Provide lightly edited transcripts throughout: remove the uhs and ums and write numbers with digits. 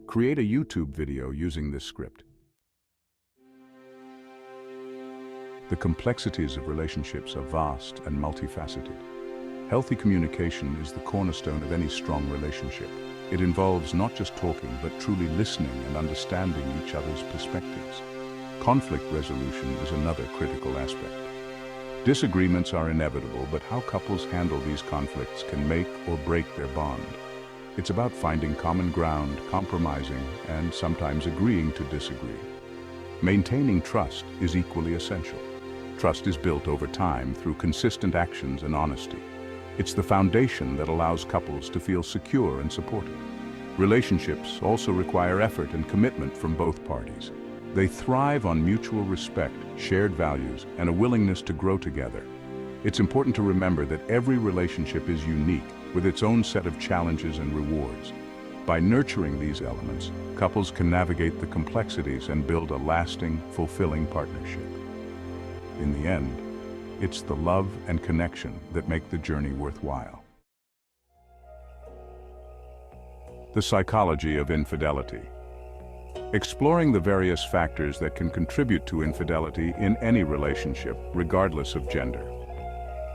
Create a YouTube video using this script. The complexities of relationships are vast and multifaceted. Healthy communication is the cornerstone of any strong relationship. It involves not just talking, but truly listening and understanding each other's perspectives. Conflict resolution is another critical aspect. Disagreements are inevitable, but how couples handle these conflicts can make or break their bond. It's about finding common ground, compromising, and sometimes agreeing to disagree. Maintaining trust is equally essential. Trust is built over time through consistent actions and honesty. It's the foundation that allows couples to feel secure and supported. Relationships also require effort and commitment from both parties. They thrive on mutual respect, shared values, and a willingness to grow together. It's important to remember that every relationship is unique, with its own set of challenges and rewards. By nurturing these elements, couples can navigate the complexities and build a lasting, fulfilling partnership. In the end, it's the love and connection that make the journey worthwhile. The Psychology of Infidelity. Exploring the various factors that can contribute to infidelity in any relationship, regardless of gender.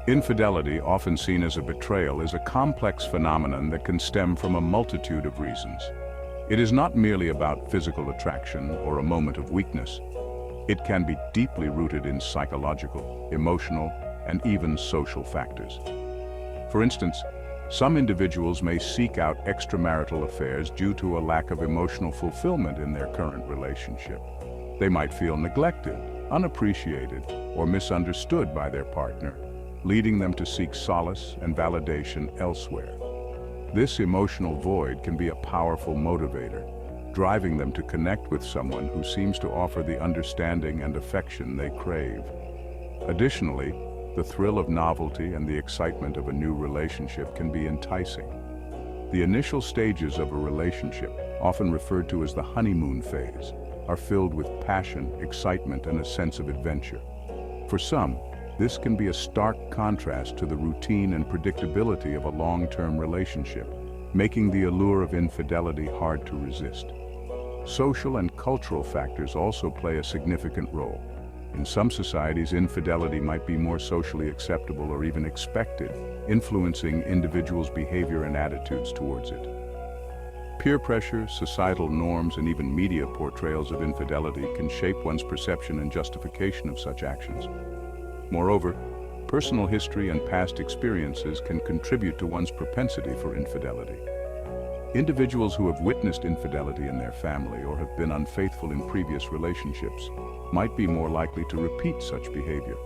Infidelity, often seen as a betrayal, is a complex phenomenon that can stem from a multitude of reasons. It is not merely about physical attraction or a moment of weakness. It can be deeply rooted in psychological, emotional, and even social factors. For instance, some individuals may seek out extramarital affairs due to a lack of emotional fulfillment in their current relationship. They might feel neglected, unappreciated, or misunderstood by their partner, leading them to seek solace and validation elsewhere. This emotional void can be a powerful motivator, driving them to connect with someone who seems to offer the understanding and affection they crave. Additionally, the thrill of novelty and the excitement of a new relationship can be enticing. The initial stages of a relationship, often referred to as the honeymoon phase, are filled with passion, excitement, and a sense of adventure. For some, this can be a stark contrast to the routine and predictability of a long-term relationship, making the allure of infidelity hard to resist. Social and cultural factors also play a significant role. In some societies, infidelity might be more socially acceptable or even expected, influencing individuals' behavior and attitudes towards it. Peer pressure, societal norms, and even media portrayals of infidelity can shape one's perception and justification of such actions. Moreover, personal history and past experiences can contribute to one's propensity for infidelity. Individuals who have witnessed infidelity in their family or have been unfaithful in previous relationships might be more likely to repeat such behavior.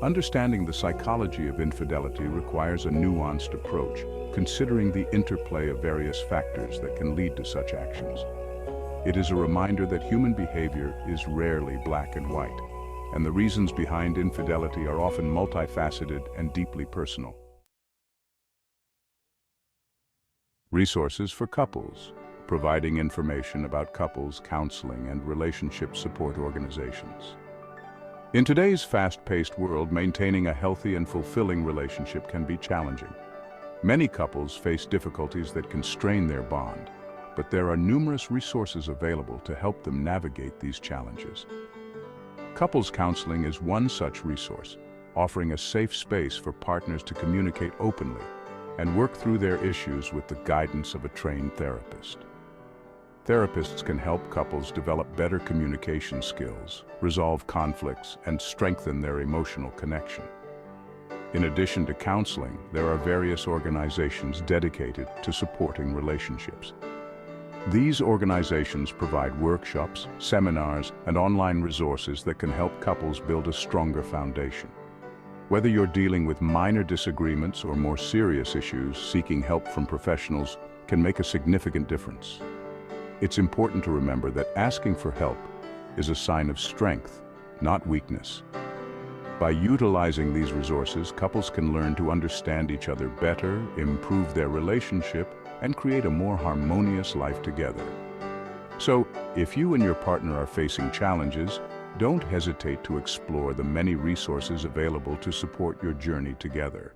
Understanding the psychology of infidelity requires a nuanced approach, considering the interplay of various factors that can lead to such actions. It is a reminder that human behavior is rarely black and white, and the reasons behind infidelity are often multifaceted and deeply personal. Resources for couples, providing information about couples counseling and relationship support organizations. In today's fast-paced world, maintaining a healthy and fulfilling relationship can be challenging. Many couples face difficulties that can strain their bond, but there are numerous resources available to help them navigate these challenges. Couples counseling is one such resource, offering a safe space for partners to communicate openly and work through their issues with the guidance of a trained therapist. Therapists can help couples develop better communication skills, resolve conflicts, and strengthen their emotional connection. In addition to counseling, there are various organizations dedicated to supporting relationships. These organizations provide workshops, seminars, and online resources that can help couples build a stronger foundation. Whether you're dealing with minor disagreements or more serious issues, seeking help from professionals can make a significant difference. It's important to remember that asking for help is a sign of strength, not weakness. By utilizing these resources, couples can learn to understand each other better, improve their relationship, and create a more harmonious life together. So, if you and your partner are facing challenges, don't hesitate to explore the many resources available to support your journey together.